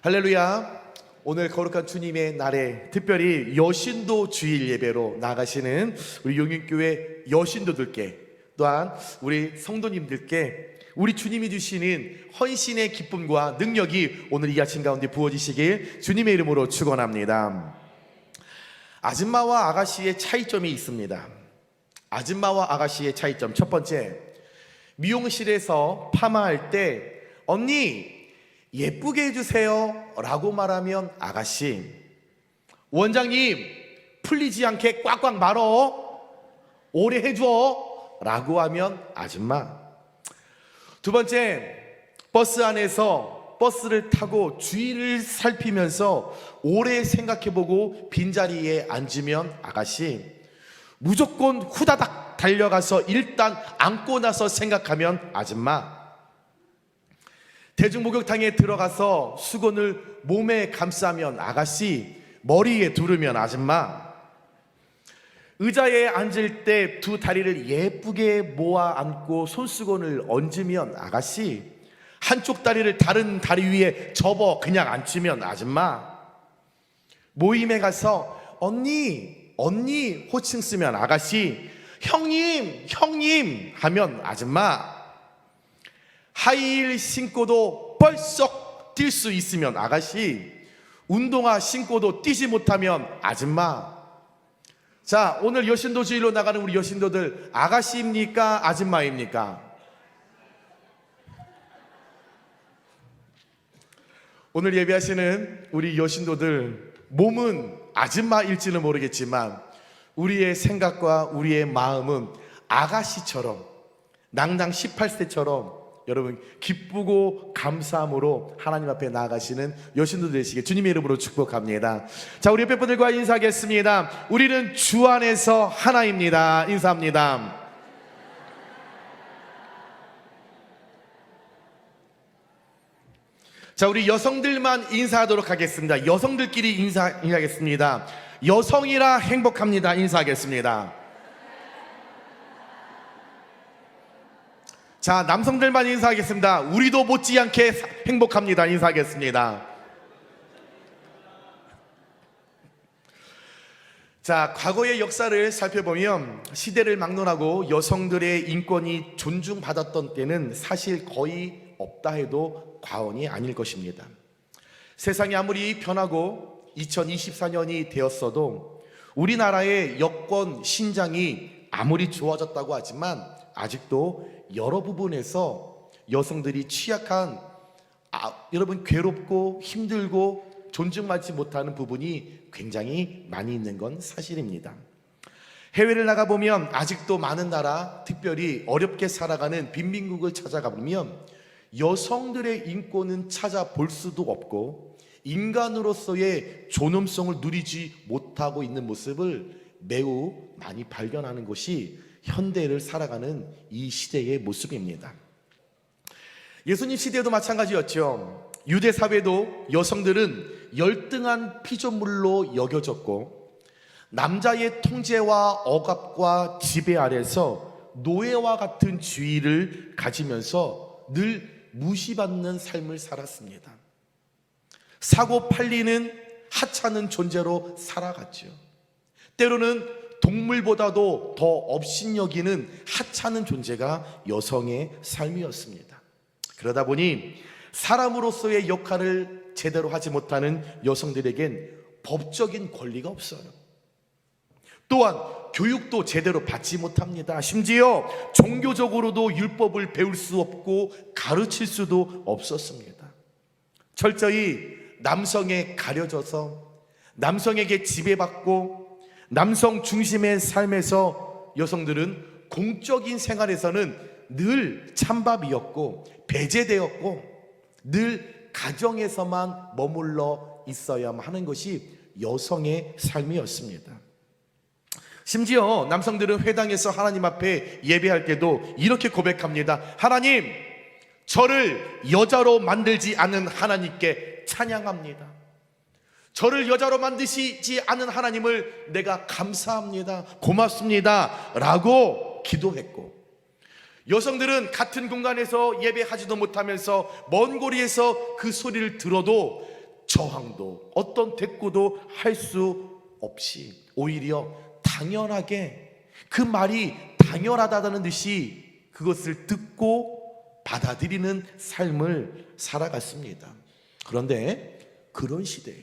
할렐루야. 오늘 거룩한 주님의 날에 특별히 여신도 주일 예배로 나가시는 우리 용인교회 여신도들께, 또한 우리 성도님들께 우리 주님이 주시는 헌신의 기쁨과 능력이 오늘 이 아침 가운데 부어지시길 주님의 이름으로 축원합니다. 아줌마와 아가씨의 차이점이 있습니다. 아줌마와 아가씨의 차이점, 첫 번째, 미용실에서 파마할 때 언니 예쁘게 해주세요 라고 말하면 아가씨, 원장님 풀리지 않게 꽉꽉 말어 오래 해줘 라고 하면 아줌마. 두 번째, 버스 안에서 버스를 타고 주위를 살피면서 오래 생각해보고 빈자리에 앉으면 아가씨, 무조건 후다닥 달려가서 일단 앉고 나서 생각하면 아줌마. 대중목욕탕에 들어가서 수건을 몸에 감싸면 아가씨, 머리에 두르면 아줌마. 의자에 앉을 때 두 다리를 예쁘게 모아 앉고 손수건을 얹으면 아가씨, 한쪽 다리를 다른 다리 위에 접어 그냥 앉히면 아줌마. 모임에 가서 언니 호칭 쓰면 아가씨, 형님 하면 아줌마. 하이힐 신고도 벌썩 뛸 수 있으면 아가씨, 운동화 신고도 뛰지 못하면 아줌마. 자, 오늘 여신도 주일로 나가는 우리 여신도들, 아가씨입니까? 아줌마입니까? 오늘 예배하시는 우리 여신도들, 몸은 아줌마일지는 모르겠지만 우리의 생각과 우리의 마음은 아가씨처럼, 낭낭 18세처럼 여러분 기쁘고 감사함으로 하나님 앞에 나아가시는 여신도 되시길 주님의 이름으로 축복합니다. 자, 우리 옆에 분들과 인사하겠습니다. 우리는 주 안에서 하나입니다. 인사합니다. 자, 우리 여성들만 인사하도록 하겠습니다. 여성들끼리 인사하겠습니다. 여성이라 행복합니다. 인사하겠습니다. 자, 남성들만 인사하겠습니다. 우리도 못지않게 행복합니다. 인사하겠습니다. 자, 과거의 역사를 살펴보면 시대를 막론하고 여성들의 인권이 존중받았던 때는 사실 거의 없다 해도 과언이 아닐 것입니다. 세상이 아무리 변하고 2024년이 되었어도 우리나라의 여권 신장이 아무리 좋아졌다고 하지만 아직도 여러 부분에서 여성들이 취약한, 여러분 괴롭고 힘들고 존중받지 못하는 부분이 굉장히 많이 있는 건 사실입니다. 해외를 나가보면 아직도 많은 나라, 특별히 어렵게 살아가는 빈민국을 찾아가 보면 여성들의 인권은 찾아볼 수도 없고 인간으로서의 존엄성을 누리지 못하고 있는 모습을 매우 많이 발견하는 것이 현대를 살아가는 이 시대의 모습입니다. 예수님 시대도 마찬가지였죠. 유대 사회도 여성들은 열등한 피조물로 여겨졌고 남자의 통제와 억압과 지배 아래서 노예와 같은 지위를 가지면서 늘 무시받는 삶을 살았습니다. 사고 팔리는 하찮은 존재로 살아갔죠. 때로는 동물보다도 더 업신여기는 하찮은 존재가 여성의 삶이었습니다. 그러다 보니 사람으로서의 역할을 제대로 하지 못하는 여성들에겐 법적인 권리가 없어요. 또한 교육도 제대로 받지 못합니다. 심지어 종교적으로도 율법을 배울 수 없고 가르칠 수도 없었습니다. 철저히 남성에 가려져서 남성에게 지배받고 남성 중심의 삶에서 여성들은 공적인 생활에서는 늘 찬밥이었고 배제되었고 늘 가정에서만 머물러 있어야만 하는 것이 여성의 삶이었습니다. 심지어 남성들은 회당에서 하나님 앞에 예배할 때도 이렇게 고백합니다. 하나님, 저를 여자로 만들지 않은 하나님께 찬양합니다. 저를 여자로 만드시지 않은 하나님을 내가 감사합니다, 고맙습니다 라고 기도했고, 여성들은 같은 공간에서 예배하지도 못하면서 먼 거리에서 그 소리를 들어도 저항도 어떤 대꾸도 할 수 없이 오히려 당연하게 그 말이 당연하다는 듯이 그것을 듣고 받아들이는 삶을 살아갔습니다. 그런데 그런 시대에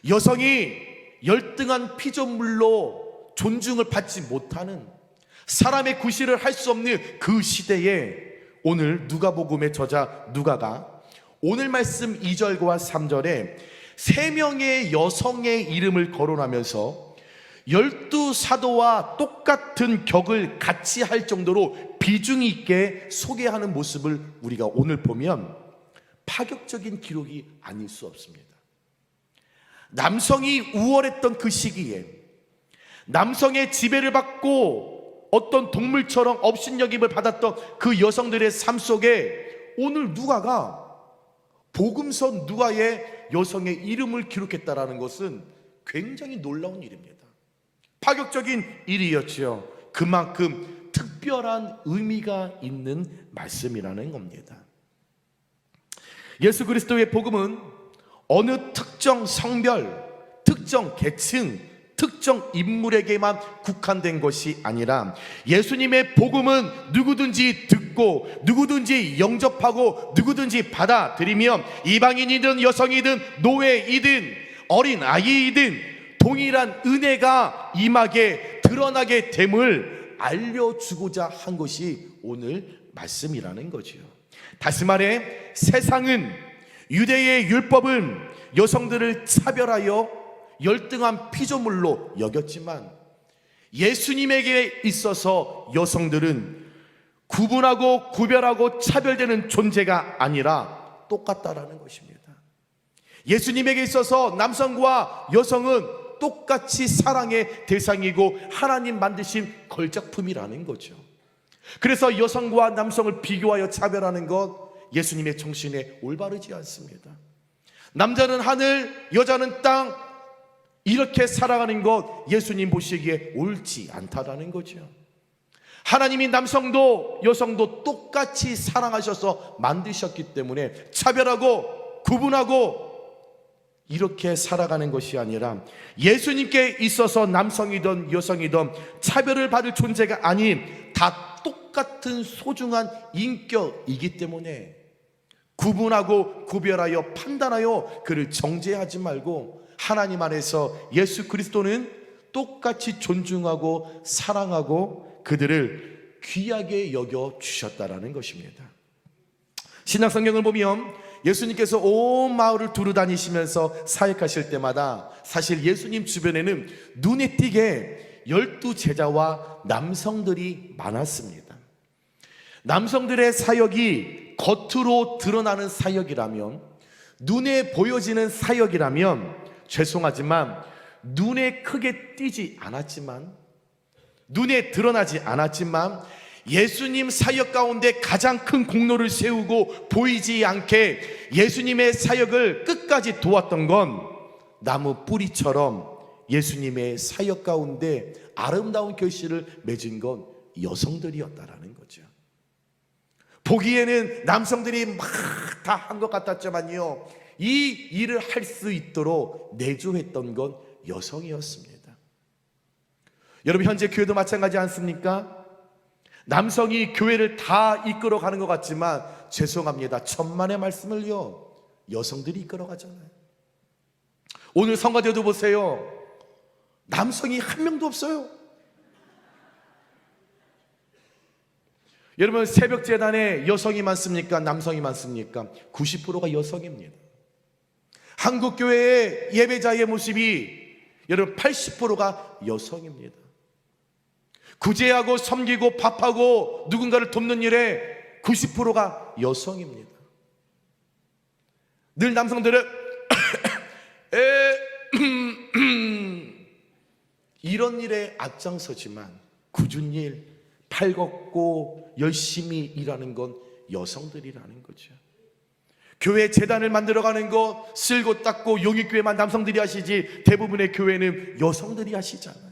여성이 열등한 피조물로 존중을 받지 못하는, 사람의 구실을 할 수 없는 그 시대에 오늘 누가복음의 저자 누가가 오늘 말씀 2절과 3절에 3명의 여성의 이름을 거론하면서 12사도와 똑같은 격을 같이 할 정도로 비중 있게 소개하는 모습을 우리가 오늘 보면 파격적인 기록이 아닐 수 없습니다. 남성이 우월했던 그 시기에 남성의 지배를 받고 어떤 동물처럼 업신여김을 받았던 그 여성들의 삶 속에 오늘 누가가 복음서 누가의 여성의 이름을 기록했다라는 것은 굉장히 놀라운 일입니다. 파격적인 일이었죠. 그만큼 특별한 의미가 있는 말씀이라는 겁니다. 예수 그리스도의 복음은 어느 특정 성별, 특정 계층, 특정 인물에게만 국한된 것이 아니라 예수님의 복음은 누구든지 듣고 누구든지 영접하고 누구든지 받아들이며 이방인이든 여성이든 노예이든 어린 아이이든 동일한 은혜가 임하게 드러나게 됨을 알려주고자 한 것이 오늘 말씀이라는 거죠. 다시 말해 세상은, 유대의 율법은 여성들을 차별하여 열등한 피조물로 여겼지만 예수님에게 있어서 여성들은 구분하고 구별하고 차별되는 존재가 아니라 똑같다라는 것입니다. 예수님에게 있어서 남성과 여성은 똑같이 사랑의 대상이고 하나님 만드신 걸작품이라는 거죠. 그래서 여성과 남성을 비교하여 차별하는 것, 예수님의 정신에 올바르지 않습니다. 남자는 하늘, 여자는 땅, 이렇게 살아가는 것 예수님 보시기에 옳지 않다라는 거죠. 하나님이 남성도 여성도 똑같이 사랑하셔서 만드셨기 때문에 차별하고 구분하고 이렇게 살아가는 것이 아니라 예수님께 있어서 남성이든 여성이든 차별을 받을 존재가 아닌 다 똑같은 소중한 인격이기 때문에 구분하고 구별하여 판단하여 그를 정죄하지 말고 하나님 안에서 예수 그리스도는 똑같이 존중하고 사랑하고 그들을 귀하게 여겨 주셨다라는 것입니다. 신약 성경을 보면 예수님께서 온 마을을 두루 다니시면서 사역하실 때마다 사실 예수님 주변에는 눈에 띄게 12제자와 남성들이 많았습니다. 남성들의 사역이 겉으로 드러나는 사역이라면, 눈에 보여지는 사역이라면 죄송하지만 눈에 크게 띄지 않았지만, 눈에 드러나지 않았지만 예수님 사역 가운데 가장 큰 공로를 세우고 보이지 않게 예수님의 사역을 끝까지 도왔던 건 나무 뿌리처럼 예수님의 사역 가운데 아름다운 결실을 맺은 건 여성들이었다라는 거죠. 보기에는 남성들이 막 다 한 것 같았지만요, 이 일을 할 수 있도록 내조했던 건 여성이었습니다. 여러분, 현재 교회도 마찬가지 않습니까? 남성이 교회를 다 이끌어가는 것 같지만 죄송합니다, 천만의 말씀을요 여성들이 이끌어가잖아요. 오늘 성가대도 보세요. 남성이 한 명도 없어요. 여러분, 새벽 재단에 여성이 많습니까? 남성이 많습니까? 90%가 여성입니다. 한국교회의 예배자의 모습이 여러분 80%가 여성입니다. 구제하고 섬기고 밥하고 누군가를 돕는 일에 90%가 여성입니다. 늘 남성들은 이런 일에 앞장서지만 굳은 일, 팔 걷고 열심히 일하는 건 여성들이라는 거죠. 교회 재단을 만들어가는 거 쓸고 닦고 용익교회만 남성들이 하시지 대부분의 교회는 여성들이 하시잖아요.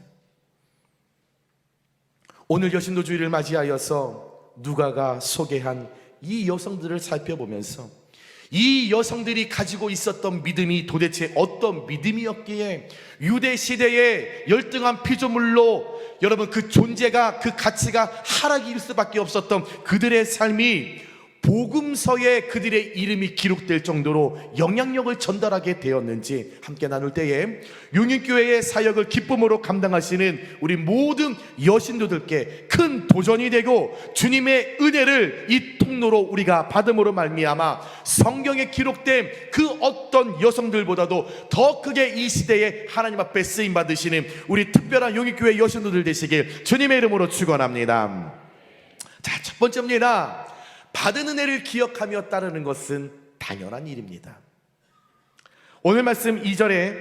오늘 여신도주의를 맞이하여서 누가가 소개한 이 여성들을 살펴보면서 이 여성들이 가지고 있었던 믿음이 도대체 어떤 믿음이었기에 유대 시대의 열등한 피조물로 여러분 그 존재가, 그 가치가 하락일 수밖에 없었던 그들의 삶이 복음서에 그들의 이름이 기록될 정도로 영향력을 전달하게 되었는지 함께 나눌 때에 용인교회의 사역을 기쁨으로 감당하시는 우리 모든 여신도들께 큰 도전이 되고 주님의 은혜를 이 통로로 우리가 받음으로 말미암아 성경에 기록된 그 어떤 여성들보다도 더 크게 이 시대에 하나님 앞에 쓰임 받으시는 우리 특별한 용인교회 여신도들 되시길 주님의 이름으로 축원합니다. 자, 첫 번째입니다. 받은 은혜를 기억하며 따르는 것은 당연한 일입니다. 오늘 말씀 2절에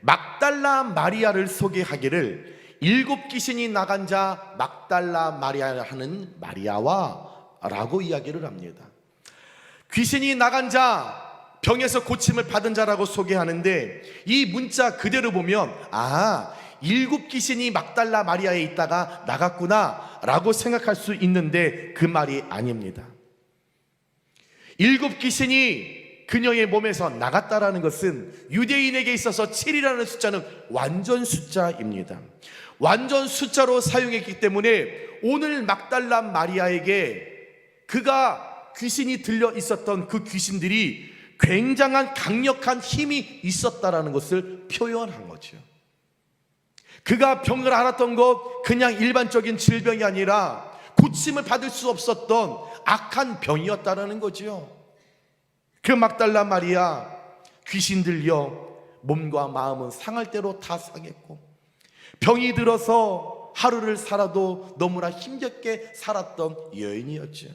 막달라 마리아를 소개하기를 7 귀신이 나간 자 막달라 마리아 하는 마리아와 라고 이야기를 합니다. 귀신이 나간 자, 병에서 고침을 받은 자라고 소개하는데 이 문자 그대로 보면 7 귀신이 막달라 마리아에 있다가 나갔구나 라고 생각할 수 있는데 그 말이 아닙니다. 7 귀신이 그녀의 몸에서 나갔다라는 것은 유대인에게 있어서 7이라는 숫자는 완전 숫자입니다. 완전 숫자로 사용했기 때문에 오늘 막달라 마리아에게 그가 귀신이 들려 있었던 그 귀신들이 굉장한 강력한 힘이 있었다라는 것을 표현한 거죠. 그가 병을 앓았던 것 그냥 일반적인 질병이 아니라 고침을 받을 수 없었던 악한 병이었다라는 거죠. 그 막달라 마리아, 귀신 들려 몸과 마음은 상할 대로 다 상했고 병이 들어서 하루를 살아도 너무나 힘겹게 살았던 여인이었죠.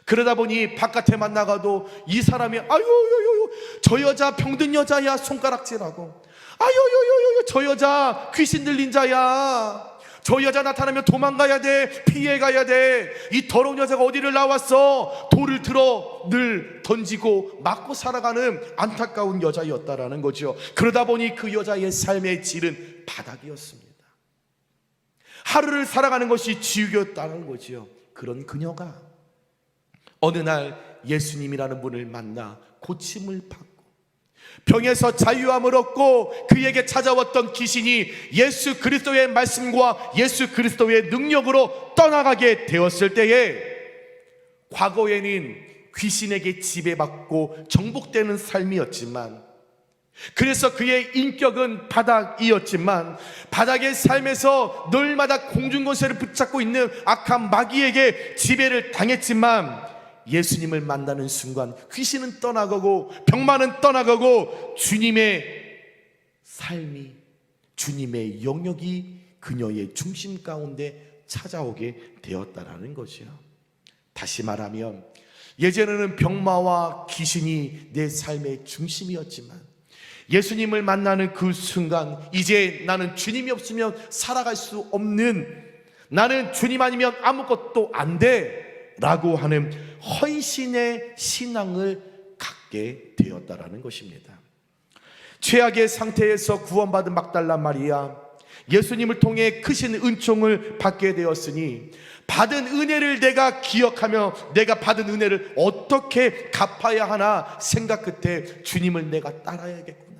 그러다 보니 바깥에만 나가도 이 사람이 아유 저 여자 병든 여자야 손가락질하고, 아유 저 여자 귀신 들린 자야, 저 여자 나타나면 도망가야 돼, 피해가야 돼, 이 더러운 여자가 어디를 나왔어, 돌을 들어 늘 던지고 맞고 살아가는 안타까운 여자였다라는 거죠. 그러다 보니 그 여자의 삶의 질은 바닥이었습니다. 하루를 살아가는 것이 지옥이었다는 거죠. 그런 그녀가 어느 날 예수님이라는 분을 만나 고침을 받고 병에서 자유함을 얻고 그에게 찾아왔던 귀신이 예수 그리스도의 말씀과 예수 그리스도의 능력으로 떠나가게 되었을 때에 과거에는 귀신에게 지배받고 정복되는 삶이었지만, 그래서 그의 인격은 바닥이었지만 바닥의 삶에서 늘마다 공중권세를 붙잡고 있는 악한 마귀에게 지배를 당했지만 예수님을 만나는 순간 귀신은 떠나가고 병만은 떠나가고 주님의 삶이, 주님의 영역이 그녀의 중심 가운데 찾아오게 되었다라는 거죠. 다시 말하면 예전에는 병마와 귀신이 내 삶의 중심이었지만 예수님을 만나는 그 순간 이제 나는 주님이 없으면 살아갈 수 없는, 나는 주님 아니면 아무것도 안 돼 라고 하는 헌신의 신앙을 갖게 되었다라는 것입니다. 최악의 상태에서 구원받은 막달라 마리아, 예수님을 통해 크신 은총을 받게 되었으니 받은 은혜를 내가 기억하며 내가 받은 은혜를 어떻게 갚아야 하나 생각 끝에 주님을 내가 따라야겠구나,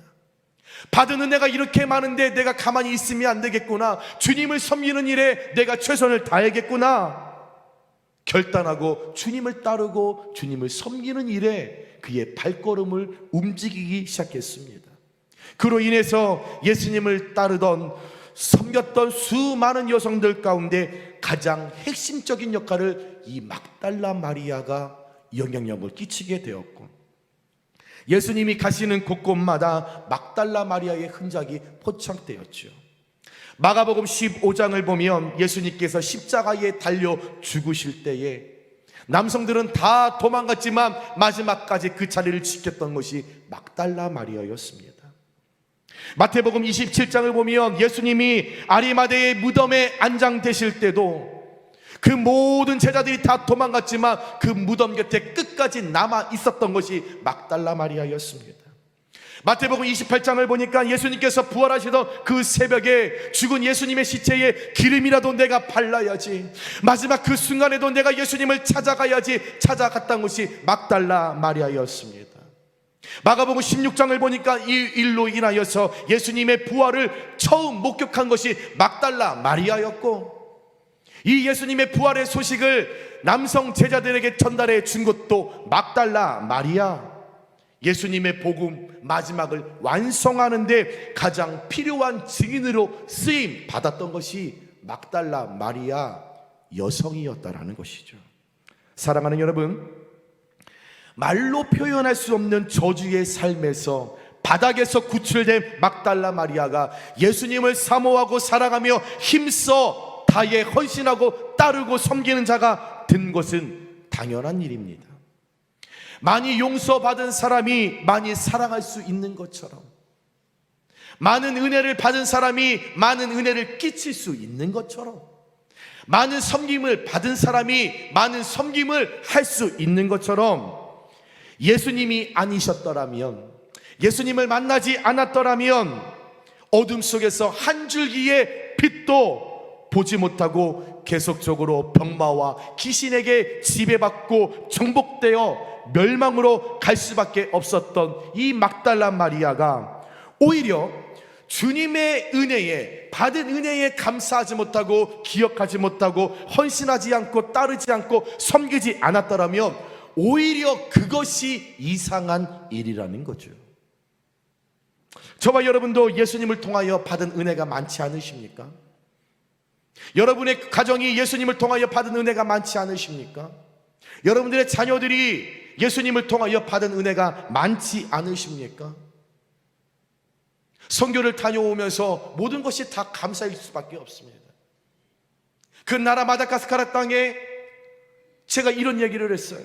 받은 은혜가 이렇게 많은데 내가 가만히 있으면 안 되겠구나, 주님을 섬기는 일에 내가 최선을 다해야겠구나 결단하고 주님을 따르고 주님을 섬기는 일에 그의 발걸음을 움직이기 시작했습니다. 그로 인해서 예수님을 따르던 섬겼던 수많은 여성들 가운데 가장 핵심적인 역할을 이 막달라 마리아가 영향력을 끼치게 되었고, 예수님이 가시는 곳곳마다 막달라 마리아의 흔적이 포착되었죠. 마가복음 15장을 보면 예수님께서 십자가에 달려 죽으실 때에 남성들은 다 도망갔지만 마지막까지 그 자리를 지켰던 것이 막달라 마리아였습니다. 마태복음 27장을 보면 예수님이 아리마대의 무덤에 안장되실 때도 그 모든 제자들이 다 도망갔지만 그 무덤 곁에 끝까지 남아 있었던 것이 막달라 마리아였습니다. 마태복음 28장을 보니까 예수님께서 부활하시던 그 새벽에 죽은 예수님의 시체에 기름이라도 내가 발라야지, 마지막 그 순간에도 내가 예수님을 찾아가야지 찾아갔던 것이 막달라 마리아였습니다. 마가복음 16장을 보니까 이 일로 인하여서 예수님의 부활을 처음 목격한 것이 막달라 마리아였고, 이 예수님의 부활의 소식을 남성 제자들에게 전달해 준 것도 막달라 마리아. 예수님의 복음 마지막을 완성하는데 가장 필요한 증인으로 쓰임 받았던 것이 막달라 마리아 여성이었다라는 것이죠. 사랑하는 여러분, 말로 표현할 수 없는 저주의 삶에서 바닥에서 구출된 막달라 마리아가 예수님을 사모하고 사랑하며 힘써 다해 헌신하고 따르고 섬기는 자가 된 것은 당연한 일입니다. 많이 용서받은 사람이 많이 사랑할 수 있는 것처럼, 많은 은혜를 받은 사람이 많은 은혜를 끼칠 수 있는 것처럼, 많은 섬김을 받은 사람이 많은 섬김을 할 수 있는 것처럼, 예수님이 아니셨더라면, 예수님을 만나지 않았더라면 어둠 속에서 한 줄기의 빛도 보지 못하고 계속적으로 병마와 귀신에게 지배받고 정복되어 멸망으로 갈 수밖에 없었던 이 막달라 마리아가 오히려 주님의 은혜에, 받은 은혜에 감사하지 못하고 기억하지 못하고 헌신하지 않고 따르지 않고 섬기지 않았더라면 오히려 그것이 이상한 일이라는 거죠. 저와 여러분도 예수님을 통하여 받은 은혜가 많지 않으십니까? 여러분의 가정이 예수님을 통하여 받은 은혜가 많지 않으십니까? 여러분들의 자녀들이 예수님을 통하여 받은 은혜가 많지 않으십니까? 선교를 다녀오면서 모든 것이 다 감사일 수밖에 없습니다. 그 나라 마다가스카르 땅에 제가 이런 얘기를 했어요.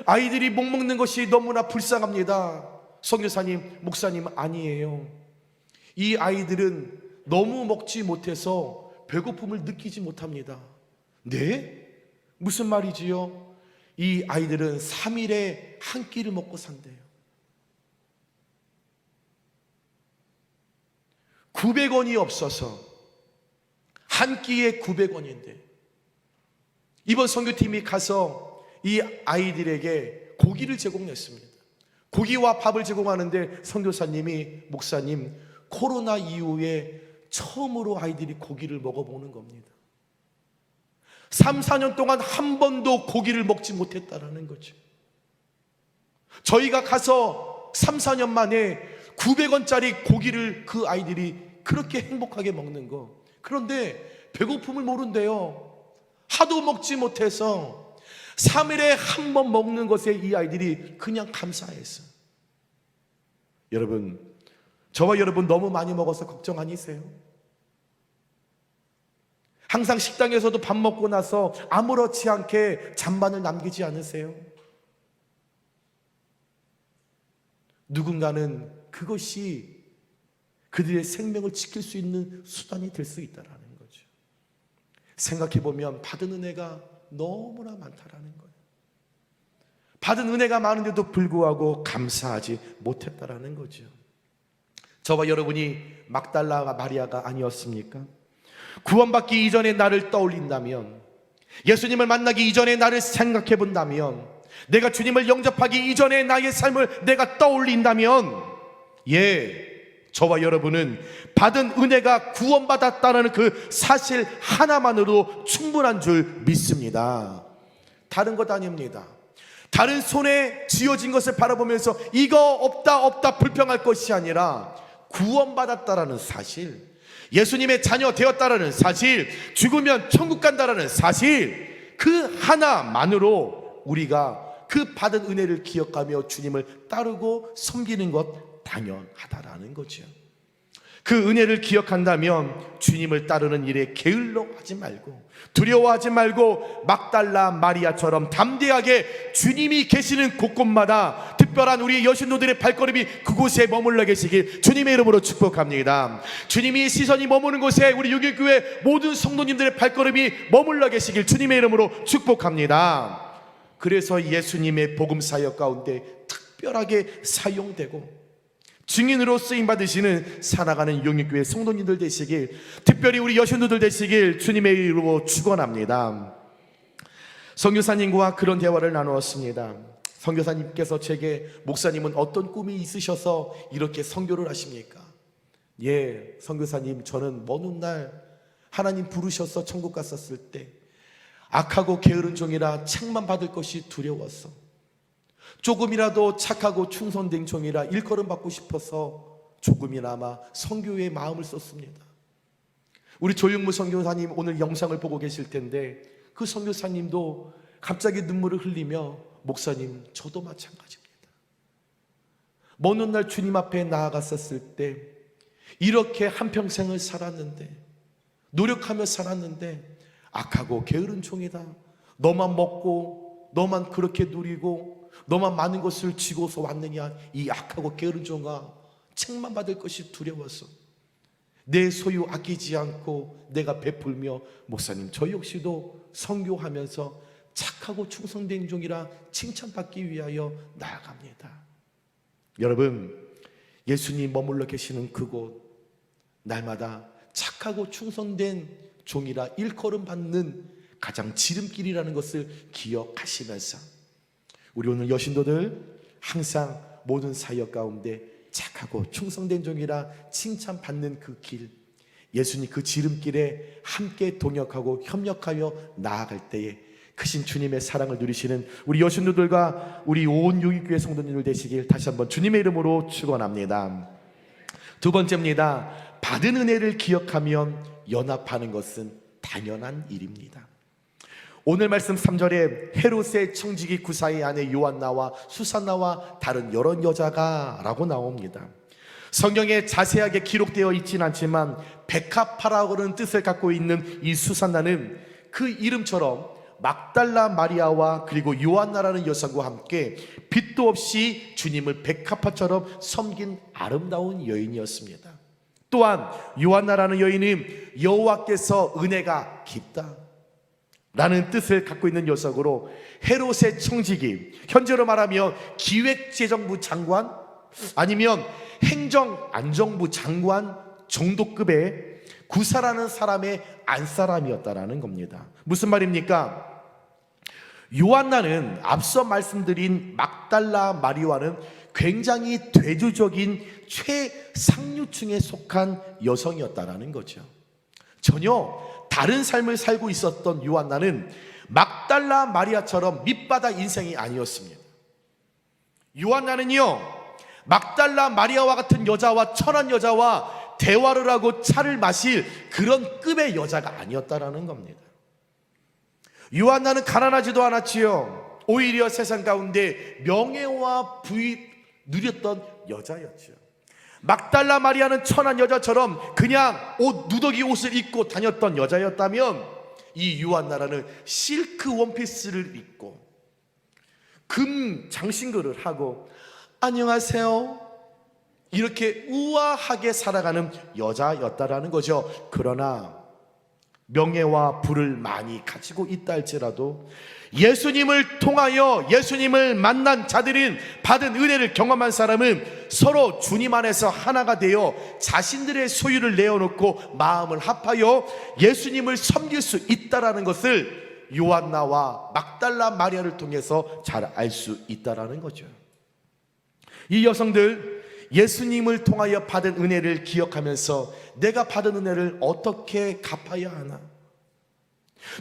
아이들이 목 먹는 것이 너무나 불쌍합니다. 선교사님, 목사님, 아니에요. 이 아이들은 너무 먹지 못해서 배고픔을 느끼지 못합니다. 네? 무슨 말이지요? 이 아이들은 3일에 한 끼를 먹고 산대요. 900원이 없어서 한 끼에 900원인데 이번 선교팀이 가서 이 아이들에게 고기를 제공했습니다. 고기와 밥을 제공하는데 선교사님이, 목사님, 코로나 이후에 처음으로 아이들이 고기를 먹어보는 겁니다. 3, 4년 동안 한 번도 고기를 먹지 못했다라는 거죠. 저희가 가서 3, 4년 만에 900원짜리 고기를 그 아이들이 그렇게 행복하게 먹는 거. 그런데 배고픔을 모른대요. 하도 먹지 못해서 3일에 한 번 먹는 것에 이 아이들이 그냥 감사했어요. 여러분, 저와 여러분 너무 많이 먹어서 걱정 아니세요? 항상 식당에서도 밥 먹고 나서 아무렇지 않게 잔반을 남기지 않으세요? 누군가는 그것이 그들의 생명을 지킬 수 있는 수단이 될 수 있다는 거죠. 생각해보면 받은 은혜가 너무나 많다라는 거예요. 받은 은혜가 많은데도 불구하고 감사하지 못했다라는 거죠. 저와 여러분이 막달라 마리아가 아니었습니까? 구원받기 이전의 나를 떠올린다면, 예수님을 만나기 이전의 나를 생각해 본다면, 내가 주님을 영접하기 이전의 나의 삶을 내가 떠올린다면, 저와 여러분은 받은 은혜가 구원받았다는 그 사실 하나만으로 충분한 줄 믿습니다. 다른 것 아닙니다. 다른 손에 쥐어진 것을 바라보면서 이거 없다 불평할 것이 아니라 구원받았다라는 사실, 예수님의 자녀 되었다라는 사실, 죽으면 천국 간다라는 사실, 그 하나만으로 우리가 그 받은 은혜를 기억하며 주님을 따르고 섬기는 것 당연하다라는 거죠. 그 은혜를 기억한다면 주님을 따르는 일에 게을러하지 말고, 두려워하지 말고 막달라 마리아처럼 담대하게 주님이 계시는 곳곳마다 특별한 우리 여신도들의 발걸음이 그곳에 머물러 계시길 주님의 이름으로 축복합니다. 주님이 시선이 머무는 곳에 우리 용일교회 모든 성도님들의 발걸음이 머물러 계시길 주님의 이름으로 축복합니다. 그래서 예수님의 복음 사역 가운데 특별하게 사용되고 증인으로 쓰임받으시는 살아가는 용인교회 성도님들 되시길, 특별히 우리 여신도들 되시길 주님의 이름으로 축원합니다. 선교사님과 그런 대화를 나누었습니다. 선교사님께서 제게 목사님은 어떤 꿈이 있으셔서 이렇게 선교를 하십니까? 예, 선교사님, 저는 먼 훗날 하나님 부르셔서 천국 갔었을 때 악하고 게으른 종이라 책만 받을 것이 두려웠어. 조금이라도 착하고 충성된 종이라 일컬음 받고 싶어서 조금이나마 선교에 마음을 썼습니다. 우리 조윤무 선교사님 오늘 영상을 보고 계실 텐데 그 선교사님도 갑자기 눈물을 흘리며 목사님, 저도 마찬가지입니다. 먼 훗날 주님 앞에 나아갔었을 때 이렇게 한평생을 살았는데, 노력하며 살았는데 악하고 게으른 종이다. 너만 먹고 너만 그렇게 누리고 너만 많은 것을 쥐고서 왔느냐, 이 악하고 게으른 종아, 책만 받을 것이 두려워서 내 소유 아끼지 않고 내가 베풀며 목사님, 저 역시도 선교하면서 착하고 충성된 종이라 칭찬받기 위하여 나아갑니다. 여러분, 예수님 머물러 계시는 그곳, 날마다 착하고 충성된 종이라 일컬음 받는 가장 지름길이라는 것을 기억하시면서 우리 오늘 여신도들 항상 모든 사역 가운데 착하고 충성된 종이라 칭찬받는 그 길, 예수님 그 지름길에 함께 동역하고 협력하여 나아갈 때에 크신 주님의 사랑을 누리시는 우리 여신도들과 우리 온 용익교회 성도님들 되시길 다시 한번 주님의 이름으로 축원합니다. 두 번째입니다. 받은 은혜를 기억하면 연합하는 것은 당연한 일입니다. 오늘 말씀 3절에 헤롯의 청지기 구사의 아내 요한나와 수산나와 다른 여러 여자가 라고 나옵니다. 성경에 자세하게 기록되어 있지는 않지만 백합화라고는 뜻을 갖고 있는 이 수산나는 그 이름처럼 막달라 마리아와 그리고 요한나라는 여성과 함께 빛도 없이 주님을 백합화처럼 섬긴 아름다운 여인이었습니다. 또한 요한나라는 여인은 여호와께서 은혜가 깊다 라는 뜻을 갖고 있는 녀석으로 헤롯의 청지기, 현재로 말하면 기획재정부 장관 아니면 행정안정부 장관 정도급의 구사라는 사람의 안사람이었다라는 겁니다. 무슨 말입니까? 요한나는 앞서 말씀드린 막달라 마리아와는 굉장히 대조적인 최상류층에 속한 여성이었다라는 거죠. 전혀 다른 삶을 살고 있었던 요한나는 막달라 마리아처럼 밑바닥 인생이 아니었습니다. 요한나는요, 막달라 마리아와 같은 여자와 천한 여자와 대화를 하고 차를 마실 그런 급의 여자가 아니었다라는 겁니다. 요한나는 가난하지도 않았지요. 오히려 세상 가운데 명예와 부위 누렸던 여자였죠. 막달라 마리아는 천한 여자처럼 그냥 누더기 옷을 입고 다녔던 여자였다면 이 요한나라는 실크 원피스를 입고 금 장신구를 하고 안녕하세요 이렇게 우아하게 살아가는 여자였다라는 거죠. 그러나 명예와 부를 많이 가지고 있다 할지라도 예수님을 통하여 예수님을 만난 자들인 받은 은혜를 경험한 사람은 서로 주님 안에서 하나가 되어 자신들의 소유를 내어놓고 마음을 합하여 예수님을 섬길 수 있다라는 것을 요한나와 막달라 마리아를 통해서 잘 알 수 있다라는 거죠. 이 여성들 예수님을 통하여 받은 은혜를 기억하면서 내가 받은 은혜를 어떻게 갚아야 하나?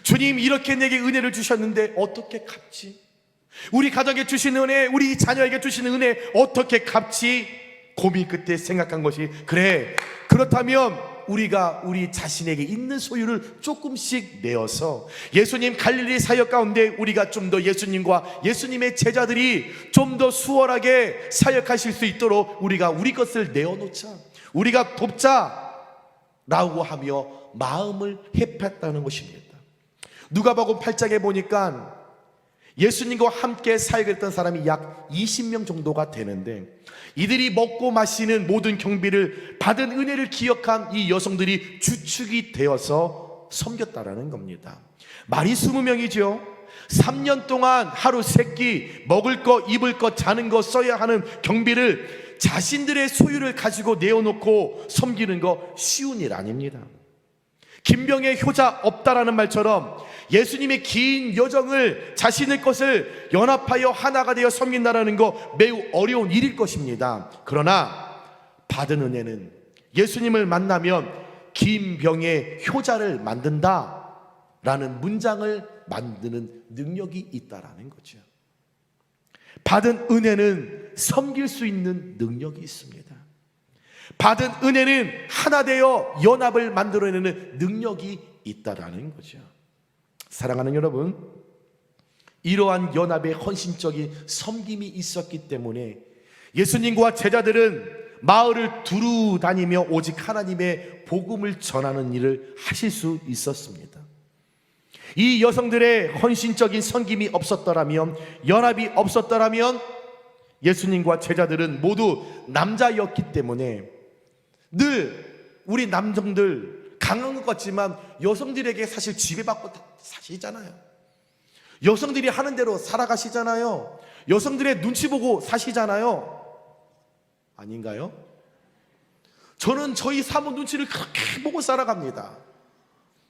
주님 이렇게 내게 은혜를 주셨는데 어떻게 갚지? 우리 가정에 주신 은혜, 우리 자녀에게 주신 은혜 어떻게 갚지? 고민 끝에 생각한 것이 그래, 그렇다면 우리가 우리 자신에게 있는 소유를 조금씩 내어서 예수님 갈릴리 사역 가운데 우리가 좀 더 예수님과 예수님의 제자들이 좀 더 수월하게 사역하실 수 있도록 우리가 우리 것을 내어놓자, 우리가 돕자 라고 하며 마음을 합했다는 것입니다. 누가복음 8장에 보니까 예수님과 함께 사역했던 사람이 약 20명 정도가 되는데 이들이 먹고 마시는 모든 경비를 받은 은혜를 기억한 이 여성들이 주축이 되어서 섬겼다라는 겁니다. 말이 20명이죠. 3년 동안 하루 3끼 먹을 거, 입을 거, 자는 거 써야 하는 경비를 자신들의 소유를 가지고 내어놓고 섬기는 거 쉬운 일 아닙니다. 김병의 효자 없다라는 말처럼 예수님의 긴 여정을 자신의 것을 연합하여 하나가 되어 섬긴다라는 거 매우 어려운 일일 것입니다. 그러나 받은 은혜는 예수님을 만나면 긴 병에 효자를 만든다라는 문장을 만드는 능력이 있다라는 거죠. 받은 은혜는 섬길 수 있는 능력이 있습니다. 받은 은혜는 하나 되어 연합을 만들어내는 능력이 있다라는 거죠. 사랑하는 여러분, 이러한 연합의 헌신적인 섬김이 있었기 때문에 예수님과 제자들은 마을을 두루 다니며 오직 하나님의 복음을 전하는 일을 하실 수 있었습니다. 이 여성들의 헌신적인 섬김이 없었더라면, 연합이 없었더라면 예수님과 제자들은 모두 남자였기 때문에 늘 우리 남성들 강한 것 같지만 여성들에게 사실 지배받고 사시잖아요. 여성들이 하는 대로 살아가시잖아요. 여성들의 눈치 보고 사시잖아요. 아닌가요? 저는 저희 사모 눈치를 그렇게 보고 살아갑니다.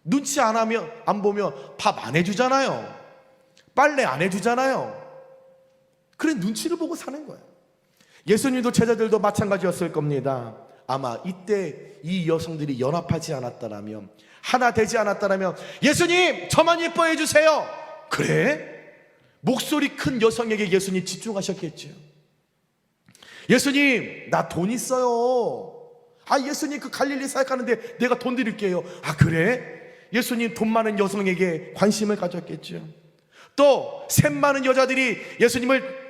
눈치 안 보면 밥 안 해주잖아요. 빨래 안 해주잖아요. 그래 눈치를 보고 사는 거예요. 예수님도 제자들도 마찬가지였을 겁니다. 아마 이때 이 여성들이 연합하지 않았다라면, 하나 되지 않았다라면, 예수님 저만 예뻐해 주세요. 그래? 목소리 큰 여성에게 예수님 집중하셨겠죠. 예수님 나 돈 있어요. 예수님 그 갈릴리 사역하는데 내가 돈 드릴게요. 그래? 예수님 돈 많은 여성에게 관심을 가졌겠죠. 또 셈 많은 여자들이 예수님을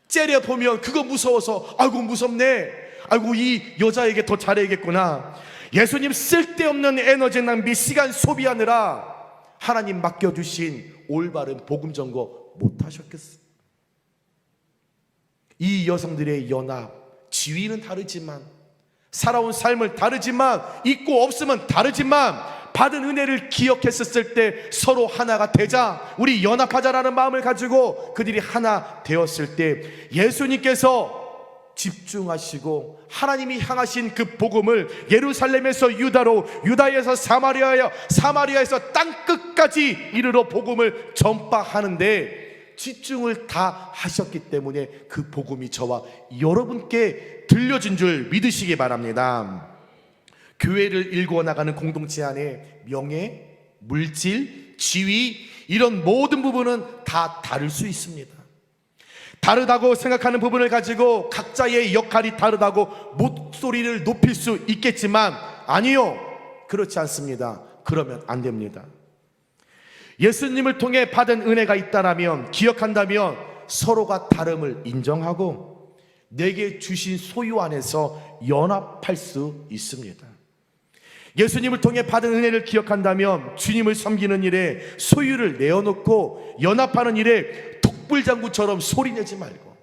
째려보면 그거 무서워서 아이고 무섭네, 아이고 이 여자에게 더 잘해야겠구나. 예수님 쓸데없는 에너지 낭비, 시간 소비하느라 하나님 맡겨주신 올바른 복음 전거 못하셨겠어요. 이 여성들의 연합, 지위는 다르지만, 살아온 삶을 다르지만, 있고 없으면 다르지만, 받은 은혜를 기억했었을 때 서로 하나가 되자, 우리 연합하자라는 마음을 가지고 그들이 하나 되었을 때 예수님께서 집중하시고 하나님이 향하신 그 복음을 예루살렘에서 유다로, 유다에서 사마리아여, 사마리아에서 땅끝까지 이르러 복음을 전파하는데 집중을 다 하셨기 때문에 그 복음이 저와 여러분께 들려진 줄 믿으시기 바랍니다. 교회를 일구어 나가는 공동체 안에 명예, 물질, 지위, 이런 모든 부분은 다 다를 수 있습니다. 다르다고 생각하는 부분을 가지고 각자의 역할이 다르다고 목소리를 높일 수 있겠지만, 아니요, 그렇지 않습니다. 그러면 안 됩니다. 예수님을 통해 받은 은혜가 있다라면, 기억한다면 서로가 다름을 인정하고 내게 주신 소유 안에서 연합할 수 있습니다. 예수님을 통해 받은 은혜를 기억한다면 주님을 섬기는 일에 소유를 내어놓고 연합하는 일에 독불장구처럼 소리내지 말고,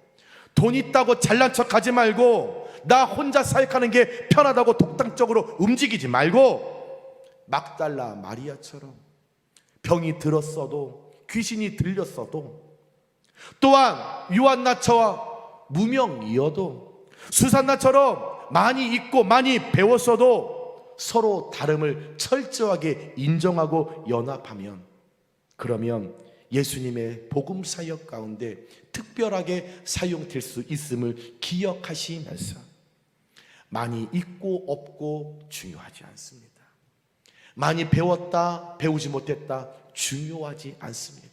돈 있다고 잘난 척하지 말고, 나 혼자 사역하는 게 편하다고 독단적으로 움직이지 말고, 막달라 마리아처럼 병이 들었어도, 귀신이 들렸어도, 또한 유한나처와 무명이어도, 수산나처럼 많이 있고 많이 배웠어도 서로 다름을 철저하게 인정하고 연합하면, 그러면 예수님의 복음 사역 가운데 특별하게 사용될 수 있음을 기억하시면서, 많이 있고 없고 중요하지 않습니다. 많이 배웠다, 배우지 못했다 중요하지 않습니다.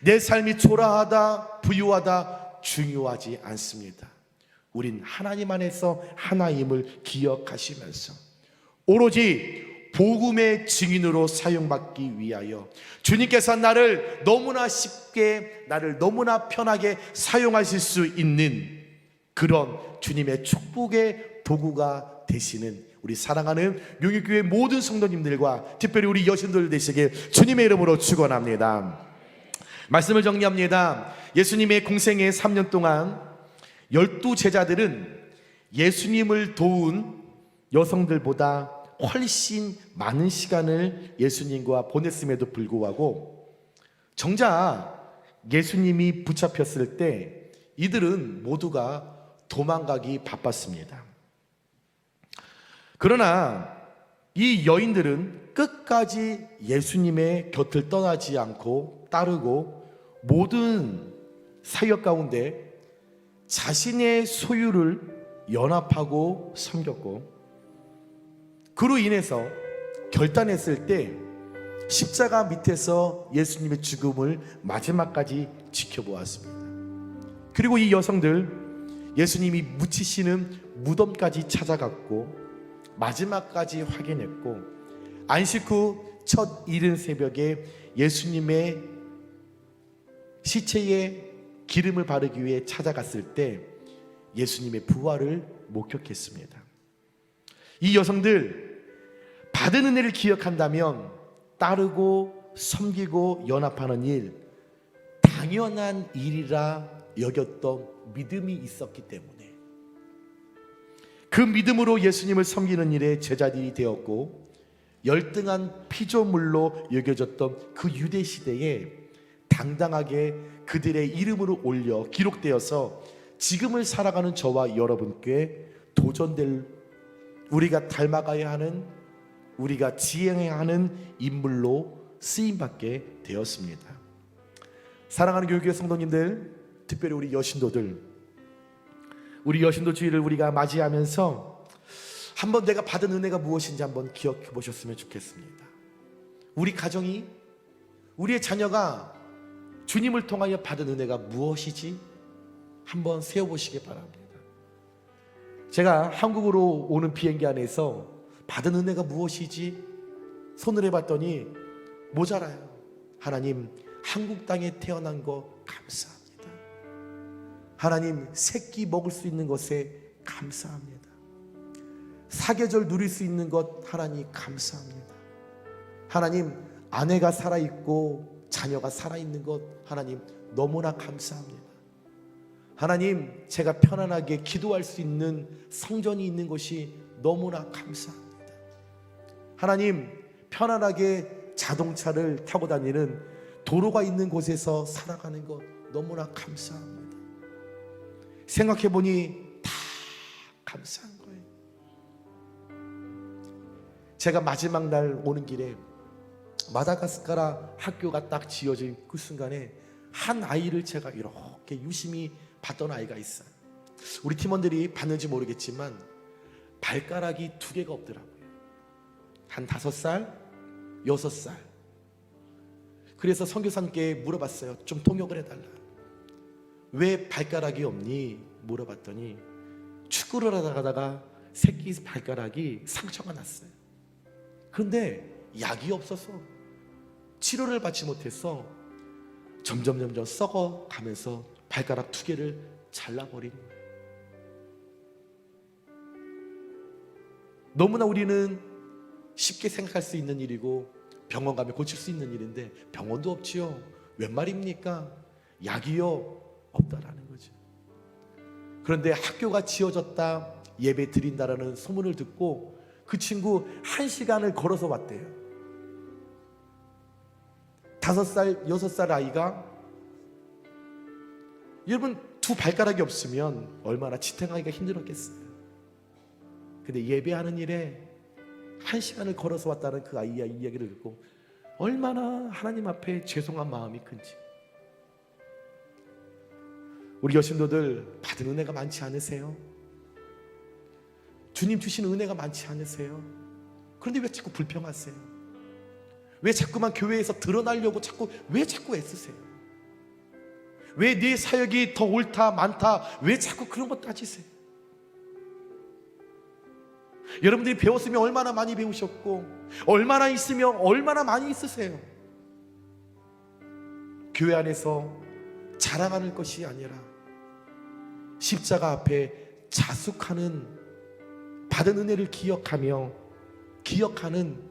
내 삶이 초라하다, 부유하다 중요하지 않습니다. 우린 하나님 안에서 하나임을 기억하시면서 오로지 복음의 증인으로 사용받기 위하여 주님께서 나를 너무나 쉽게, 나를 너무나 편하게 사용하실 수 있는 그런 주님의 축복의 도구가 되시는 우리 사랑하는 용인교회 모든 성도님들과 특별히 우리 여신들 되시길 주님의 이름으로 축원합니다. 말씀을 정리합니다. 예수님의 공생의 3년 동안 12제자들은 예수님을 도운 여성들보다 훨씬 많은 시간을 예수님과 보냈음에도 불구하고 정작 예수님이 붙잡혔을 때 이들은 모두가 도망가기 바빴습니다. 그러나 이 여인들은 끝까지 예수님의 곁을 떠나지 않고 따르고 모든 사역 가운데 자신의 소유를 연합하고 섬겼고, 그로 인해서 결단했을 때 십자가 밑에서 예수님의 죽음을 마지막까지 지켜보았습니다. 그리고 이 여성들 예수님이 묻히시는 무덤까지 찾아갔고 마지막까지 확인했고, 안식 후 첫 이른 새벽에 예수님의 시체에 기름을 바르기 위해 찾아갔을 때 예수님의 부활을 목격했습니다. 이 여성들 받은 은혜를 기억한다면 따르고 섬기고 연합하는 일, 당연한 일이라 여겼던 믿음이 있었기 때문에 그 믿음으로 예수님을 섬기는 일에 제자들이 되었고, 열등한 피조물로 여겨졌던 그 유대 시대에 당당하게 그들의 이름으로 올려 기록되어서 지금을 살아가는 저와 여러분께 도전될, 우리가 닮아가야 하는, 우리가 지향해야 하는 인물로 쓰임받게 되었습니다. 사랑하는 교육의 성도님들, 특별히 우리 여신도들, 우리 여신도 주일을 우리가 맞이하면서 한번 내가 받은 은혜가 무엇인지 한번 기억해 보셨으면 좋겠습니다. 우리 가정이, 우리의 자녀가 주님을 통하여 받은 은혜가 무엇이지 한번 세워보시기 바랍니다. 제가 한국으로 오는 비행기 안에서 받은 은혜가 무엇이지 손을 해봤더니 모자라요. 하나님, 한국 땅에 태어난 거 감사합니다. 하나님, 새끼 먹을 수 있는 것에 감사합니다. 사계절 누릴 수 있는 것 하나님 감사합니다. 하나님, 아내가 살아있고 자녀가 살아있는 것 하나님 너무나 감사합니다. 하나님, 제가 편안하게 기도할 수 있는 성전이 있는 것이 너무나 감사합니다. 하나님, 편안하게 자동차를 타고 다니는 도로가 있는 곳에서 살아가는 것 너무나 감사합니다. 생각해보니 다 감사한 거예요. 제가 마지막 날 오는 길에 마다가스카라 학교가 딱 지어진 그 순간에 한 아이를 제가 이렇게 유심히 봤던 아이가 있어요. 우리 팀원들이 봤는지 모르겠지만 발가락이 2개가 없더라고요. 한 5살, 6살. 그래서 선교사님께 물어봤어요. 좀 통역을 해달라. 왜 발가락이 없니? 물어봤더니 축구를 하다가 새끼 발가락이 상처가 났어요. 그런데 약이 없어서 치료를 받지 못해서 점점 썩어가면서 발가락 2개를 잘라버린 거예요. 너무나 우리는 쉽게 생각할 수 있는 일이고 병원 가면 고칠 수 있는 일인데 병원도 없지요. 웬 말입니까? 약이요 없다라는 거죠. 그런데 학교가 지어졌다, 예배 드린다라는 소문을 듣고 그 친구 1시간을 걸어서 왔대요. 5살, 6살 아이가, 여러분 2 발가락이 없으면 얼마나 지탱하기가 힘들었겠어요. 근데 예배하는 일에 1시간을 걸어서 왔다는 그 아이의 이야기를 듣고 얼마나 하나님 앞에 죄송한 마음이 큰지. 우리 여신도들 받은 은혜가 많지 않으세요? 주님 주신 은혜가 많지 않으세요? 그런데 왜 자꾸 불평하세요? 왜 자꾸만 교회에서 드러나려고 왜 자꾸 애쓰세요? 왜 네 사역이 더 옳다 많다 왜 자꾸 그런 거 따지세요? 여러분들이 배웠으면 얼마나 많이 배우셨고 얼마나 있으면 얼마나 많이 있으세요. 교회 안에서 자랑하는 것이 아니라 십자가 앞에 자숙하는, 받은 은혜를 기억하며 기억하는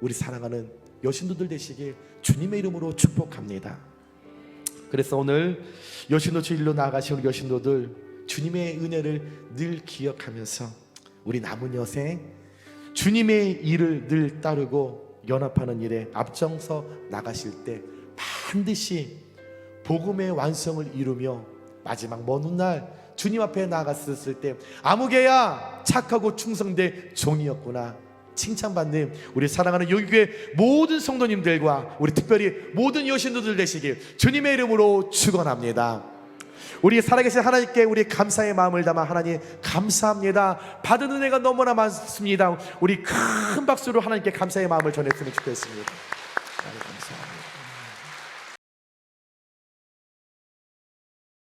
우리 사랑하는 여신도들 되시길 주님의 이름으로 축복합니다. 그래서 오늘 여신도 주일로 나아가신 우리 여신도들 주님의 은혜를 늘 기억하면서 우리 남은 여생 주님의 일을 늘 따르고 연합하는 일에 앞장서 나가실 때 반드시 복음의 완성을 이루며 마지막 먼 훗날 주님 앞에 나갔을 때 아무개야 착하고 충성된 종이었구나, 칭찬받는 우리 사랑하는 여기교회 모든 성도님들과 우리 특별히 모든 여신도들 되시길 주님의 이름으로 축원합니다. 우리 살아계신 하나님께 우리 감사의 마음을 담아 하나님 감사합니다. 받은 은혜가 너무나 많습니다. 우리 큰 박수로 하나님께 감사의 마음을 전했으면 좋겠습니다.